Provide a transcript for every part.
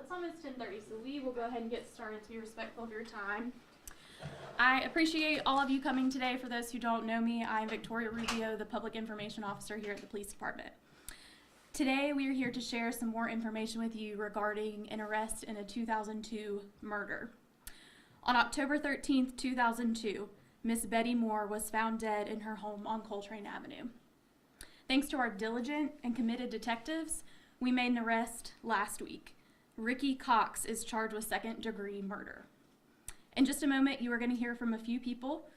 it's almost 10:30, so we will go ahead and get started to be respectful of your time. I appreciate all of you coming today. For those who don't know me, I'm Victoria Rubio, the Public Information Officer here at the Police Department. Today, we are here to share some more information with you regarding an arrest in a 2002 murder. On October 13th, 2002, Miss Betty Moore was found dead in her home on Coltrane Avenue. Thanks to our diligent and committed detectives, we made an arrest last week. Ricky Cox is charged with second-degree murder. In just a moment, you are going to hear from a few people.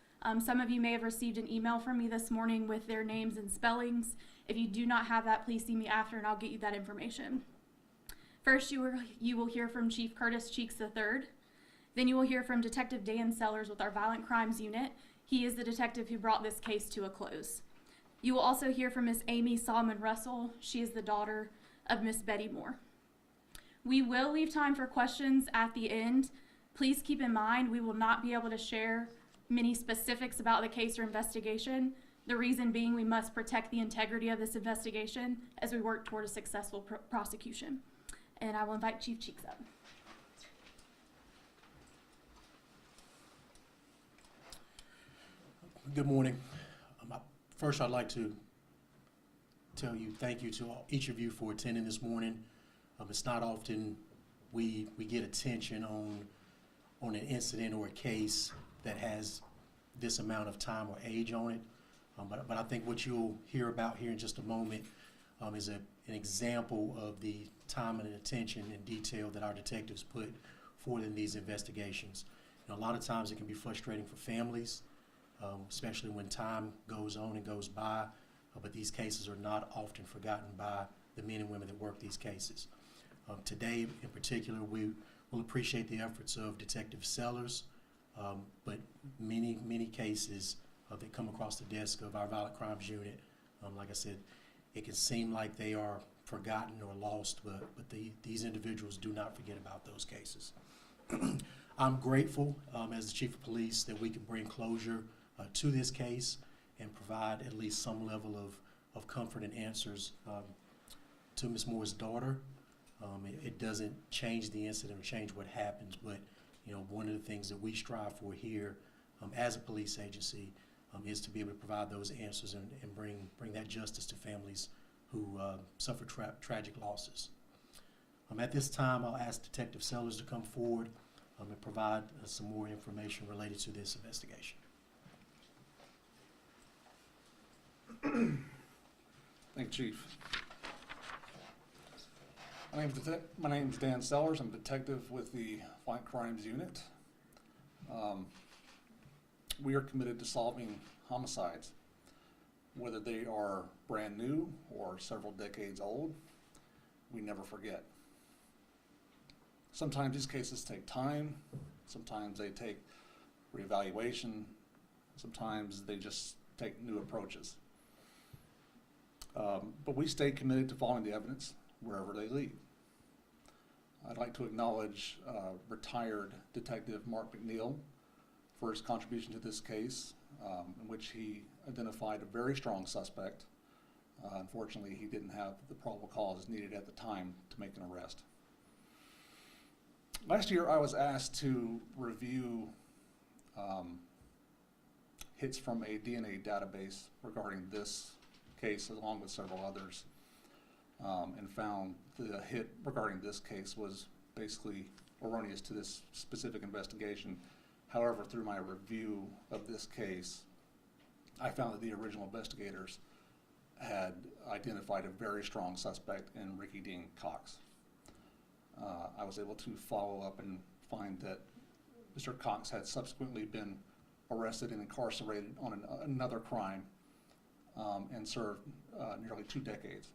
Some of you may have received an email from me this morning with their names and spellings. If you do not have that, please see me after and I'll get you that information. First, you will hear from Chief Curtis Cheeks III. Then you will hear from Detective Dan Sellers with our Violent Crimes Unit. He is the detective who brought this case to a close. You will also hear from Miss Amy Solomon Russell. She is the daughter of Miss Betty Moore. We will leave time for questions at the end. Please keep in mind we will not be able to share many specifics about the case or investigation. The reason being we must protect the integrity of this investigation as we work toward a successful prosecution. And I will invite Chief Cheeks up. Good morning. First, I'd like to tell you thank you to each of you for attending this morning. It's not often we get attention on an incident or a case that has this amount of time or age on it. But I think what you'll hear about here in just a moment is an example of the time and attention and detail that our detectives put forth in these investigations. A lot of times it can be frustrating for families, especially when time goes on and goes by, but these cases are not often forgotten by the men and women that work these cases. Today, in particular, we will appreciate the efforts of Detective Sellers, but many cases that come across the desk of our Violent Crimes Unit, like I said, it can seem like they are forgotten or lost, but these individuals do not forget about those cases. I'm grateful as the Chief of Police that we can bring closure to this case and provide at least some level of comfort and answers to Ms. Moore's daughter. It doesn't change the incident or change what happens, but one of the things that we strive for here as a police agency is to be able to provide those answers and bring that justice to families who suffer tragic losses. At this time, I'll ask Detective Sellers to come forward and provide some more information related to this investigation. Thank you, Chief. My name is Dan Sellers. I'm a detective with the Violent Crimes Unit. We are committed to solving homicides, whether they are brand new or several decades old. We never forget. Sometimes these cases take time. Sometimes they take reevaluation. Sometimes they just take new approaches. But we stay committed to following the evidence wherever they lead. I'd like to acknowledge retired Detective Mark McNeil for his contribution to this case, in which he identified a very strong suspect. Unfortunately, he didn't have the probable cause needed at the time to make an arrest. Last year, I was asked to review hits from a DNA database regarding this case, along with several others, and found the hit regarding this case was basically erroneous to this specific investigation. However, through my review of this case, I found that the original investigators had identified a very strong suspect in Ricky Dean Cox. I was able to follow up and find that Mr. Cox had subsequently been arrested and incarcerated on another crime and served nearly 2 decades.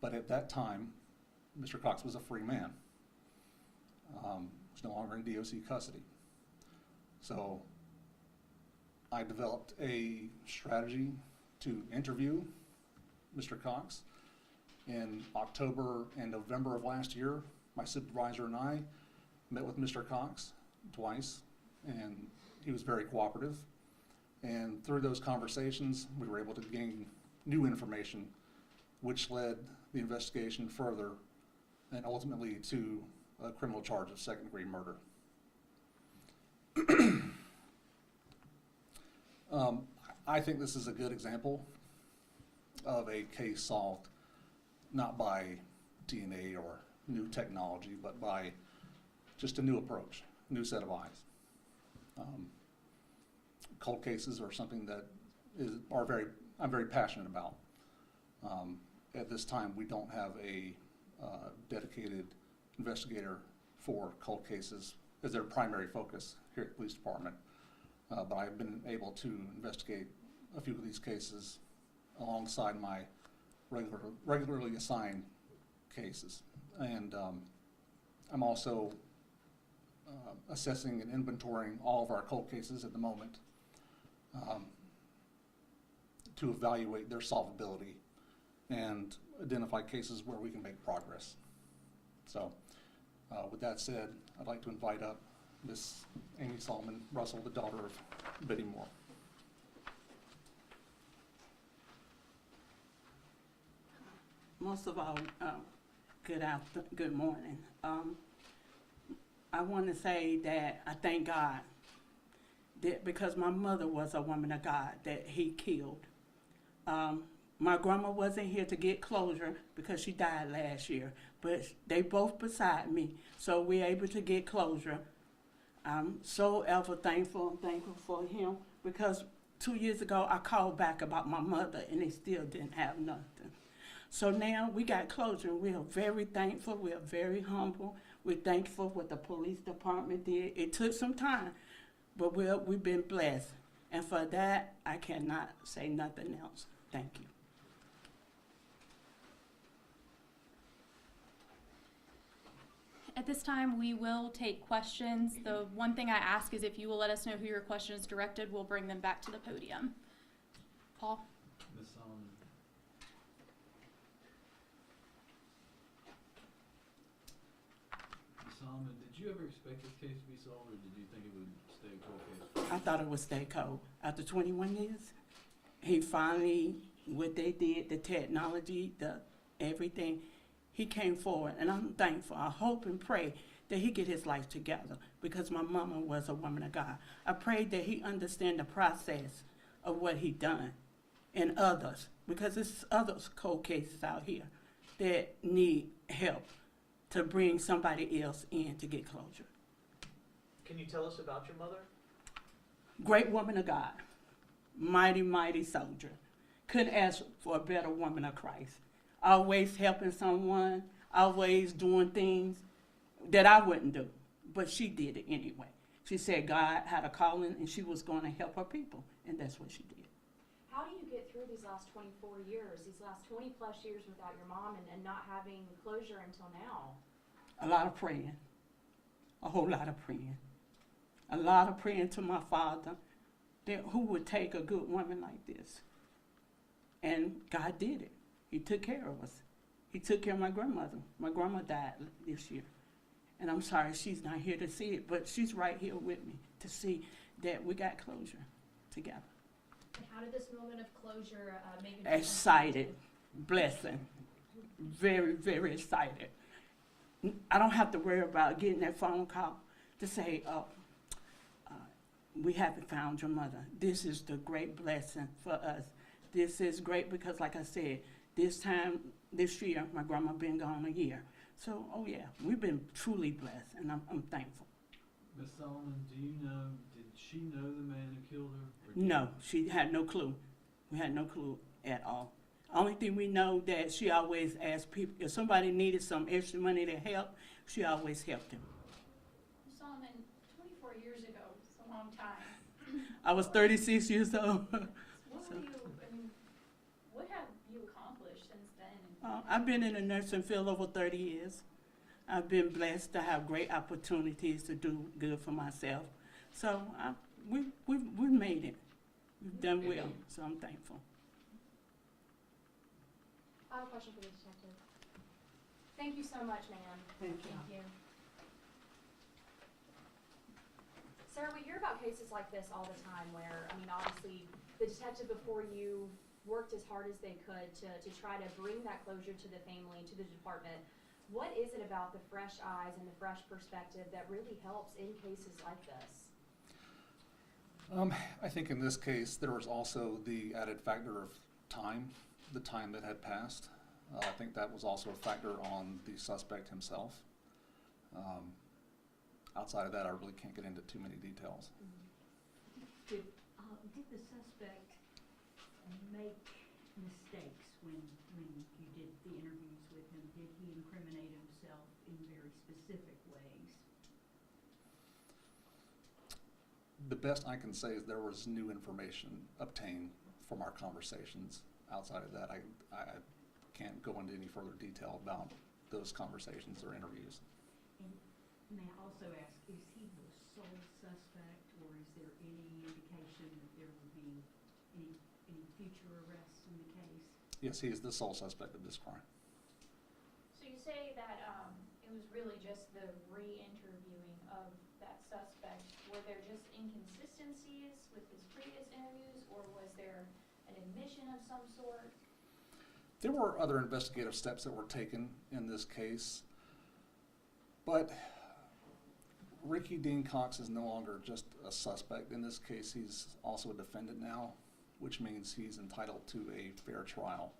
But at that time, Mr. Cox was a free man. Was no longer in DOC custody. So I developed a strategy to interview Mr. Cox. In October and November of last year, my supervisor and I met with Mr. Cox twice, and he was very cooperative. And through those conversations, we were able to gain new information, which led the investigation further and ultimately to a criminal charge of second-degree murder. I think this is a good example of a case solved not by DNA or new technology, but by just a new approach, new set of eyes. Cold cases are something that I'm very passionate about. At this time, we don't have a dedicated investigator for cold cases as their primary focus here at the police department. But I've been able to investigate a few of these cases alongside my regularly assigned cases. And I'm also assessing and inventorying all of our cold cases at the moment to evaluate their solvability and identify cases where we can make progress. So with that said, I'd like to invite up Miss Amy Solomon Russell, the daughter of Betty Moore. Most of all, good morning. I want to say that I thank God that because my mother was a woman of God that He killed. My grandma wasn't here to get closure because she died last year, but they both beside me, so we're able to get closure. I'm so ever thankful for Him because 2 years ago I called back about my mother and they still didn't have nothing. So now we got closure. We are very thankful. We are very humble. We're thankful what the police department did. It took some time, but we've been blessed. And for that, I cannot say nothing else. Thank you. At this time, we will take questions. The one thing I ask is if you will let us know who your question is directed, we'll bring them back to the podium. Paul? Ms. Solomon. Ms. Solomon, did you ever expect this case to be solved, or did you think it would stay a cold case? I thought it would stay cold. After 21 years, he finally, what they did, the technology, the everything, he came forward, and I'm thankful. I hope and pray that he get his life together because my mama was a woman of God. I pray that he understand the process of what he done and others, because there's others cold cases out here that need help to bring somebody else in to get closure. Can you tell us about your mother? Great woman of God, mighty, mighty soldier. Couldn't ask for a better woman of Christ. Always helping someone, always doing things that I wouldn't do, but she did it anyway. She said God had a calling and she was going to help her people, and that's what she did. How do you get through these last 24 years, these last 20 plus years without your mom and not having closure until now? A lot of praying, a whole lot of praying. A lot of praying to my father that who would take a good woman like this. And God did it. He took care of us. He took care of my grandmother. My grandma died this year. And I'm sorry she's not here to see it, but she's right here with me to see that we got closure together. And how did this moment of closure make you Excited, blessing, very, very excited. I don't have to worry about getting that phone call to say, we haven't found your mother. This is the great blessing for us. This is great because, like I said, this year, my grandma been gone a year. So, oh yeah, we've been truly blessed, and I'm thankful. Ms. Solomon, do you know, did she know the man who killed her? No, she had no clue. We had no clue at all. Only thing we know that she always asked people, if somebody needed some extra money to help, she always helped them. Solomon, 24 years ago, it's a long time. I was 36 years old. What have you accomplished since then? I've been in the nursing field over 30 years. I've been blessed to have great opportunities to do good for myself. So we've made it. We've done well, so I'm thankful. I have a question for the detective. Thank you so much, ma'am. Thank you. Sarah, we hear about cases like this all the time where, I mean, obviously, the detective before you worked as hard as they could to try to bring that closure to the family, to the department. What is it about the fresh eyes and the fresh perspective that really helps in cases like this? I think in this case, there was also the added factor of time, the time that had passed. I think that was also a factor on the suspect himself. Outside of that, I really can't get into too many details. Did the suspect make mistakes when you did the interviews with him? Did he incriminate himself in very specific ways? The best I can say is there was new information obtained from our conversations. Outside of that, I can't go into any further detail about those conversations or interviews. And may I also ask, is he the sole suspect, or is there any indication that there will be any future arrests in the case? Yes, he is the sole suspect of this crime. So you say that it was really just the re-interviewing of that suspect. Were there just inconsistencies with his previous interviews, or was there an admission of some sort? There were other investigative steps that were taken in this case, but Ricky Dean Cox is no longer just a suspect. In this case, he's also a defendant now, which means he's entitled to a fair trial.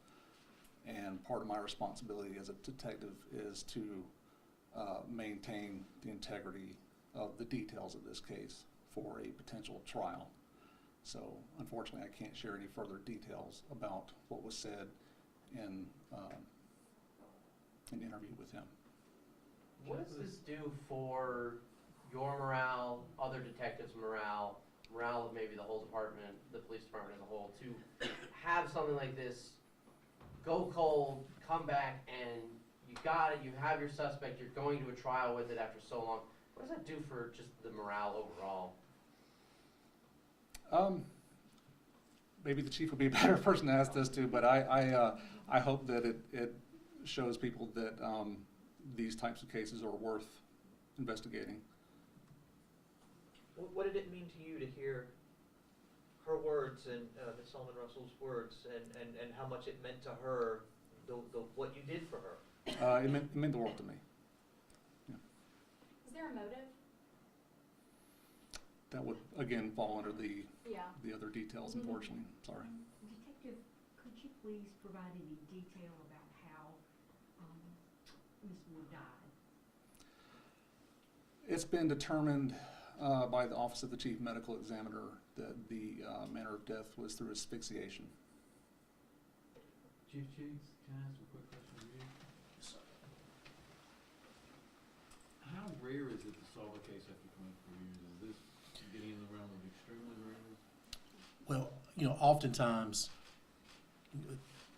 And part of my responsibility as a detective is to maintain the integrity of the details of this case for a potential trial. So unfortunately, I can't share any further details about what was said in an interview with him. What does this do for your morale, other detectives' morale of maybe the whole department, the police department as a whole, to have something like this go cold, come back, and you got it, you have your suspect, you're going to a trial with it after so long? What does that do for just the morale overall? Maybe the chief would be a better person to ask this to, but I hope that it shows people that these types of cases are worth investigating. What did it mean to you to hear her words and Ms. Solomon Russell's words, and how much it meant to her, what you did for her? It meant the world to me. Is there a motive? That would, again, fall under the Yeah. other details, unfortunately. Sorry. Detective, could you please provide any detail about how Ms. Moore died? It's been determined by the Office of the Chief Medical Examiner that the manner of death was through asphyxiation. Chief Cheeks, can I ask a quick question of you? How rare is it to solve a case after 24 years? Is this getting in the realm of extremely rare? Well, oftentimes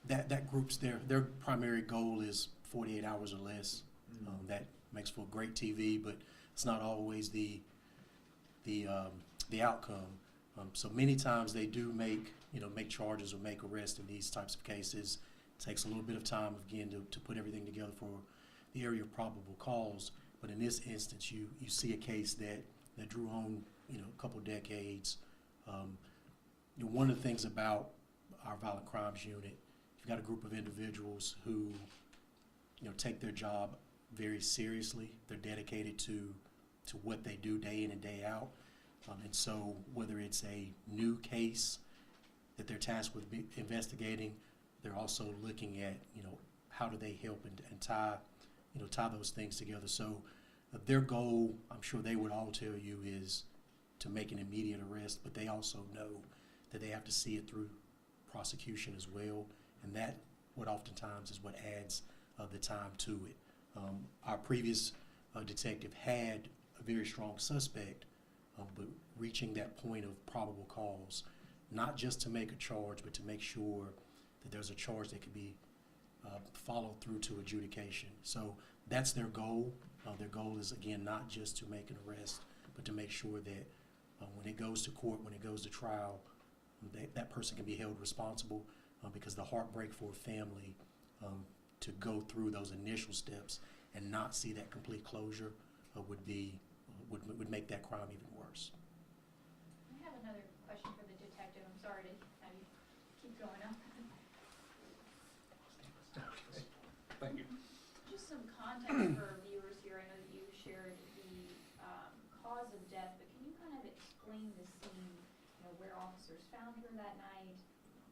that group's their primary goal is 48 hours or less. That makes for great TV, but it's not always the outcome. So many times they do make charges or make arrests in these types of cases. It takes a little bit of time again to put everything together for the area of probable cause. But in this instance, you see a case that drew on a couple decades. One of the things about our violent crimes unit, you've got a group of individuals who take their job very seriously. They're dedicated to what they do day in and day out. And so whether it's a new case that they're tasked with investigating, they're also looking at, how do they help and tie those things together. So their goal, I'm sure they would all tell you, is to make an immediate arrest, but they also know that they have to see it through prosecution as well. And that what oftentimes is what adds the time to it. Our previous detective had a very strong suspect, but reaching that point of probable cause, not just to make a charge, but to make sure that there's a charge that could be followed through to adjudication. So that's their goal. Their goal is, again, not just to make an arrest, but to make sure that when it goes to court, when it goes to trial, that person can be held responsible, because the heartbreak for a family to go through those initial steps and not see that complete closure would make that crime even worse. I have another question for the detective. I'm sorry to have you keep going up. Thank you. Just some context for viewers here, I know that you shared the cause of death, but can you kind of explain the scene, you know, where officers found her that night,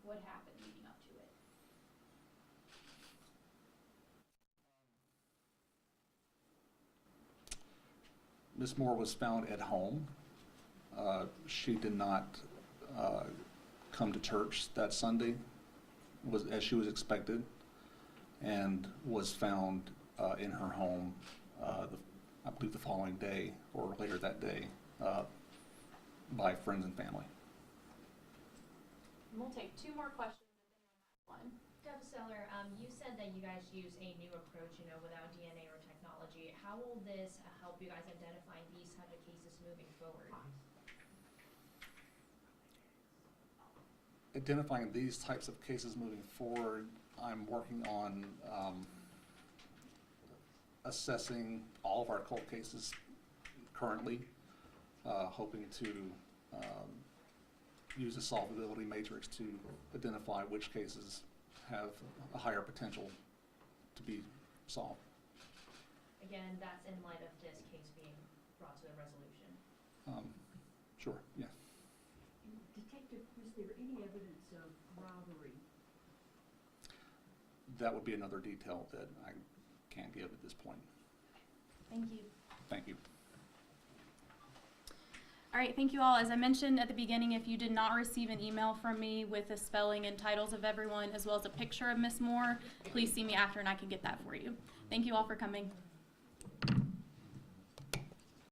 what happened leading up to it? Ms. Moore was found at home. She did not come to church that Sunday, as she was expected, and was found in her home, I believe the following day or later that day, by friends and family. And we'll take 2 more questions if anyone has one. Deb Seller, you said that you guys use a new approach, you know, without DNA or technology. How will this help you guys identify these type of cases moving forward? Identifying these types of cases moving forward, I'm working on assessing all of our cold cases currently, hoping to use a solvability matrix to identify which cases have a higher potential to be solved. Again, that's in light of this case being brought to a resolution. Sure, yeah. Detective, was there any evidence of robbery? That would be another detail that I can't give at this point. Thank you. Thank you. All right, thank you all. As I mentioned at the beginning, if you did not receive an email from me with the spelling and titles of everyone, as well as a picture of Miss Moore, please see me after and I can get that for you. Thank you all for coming.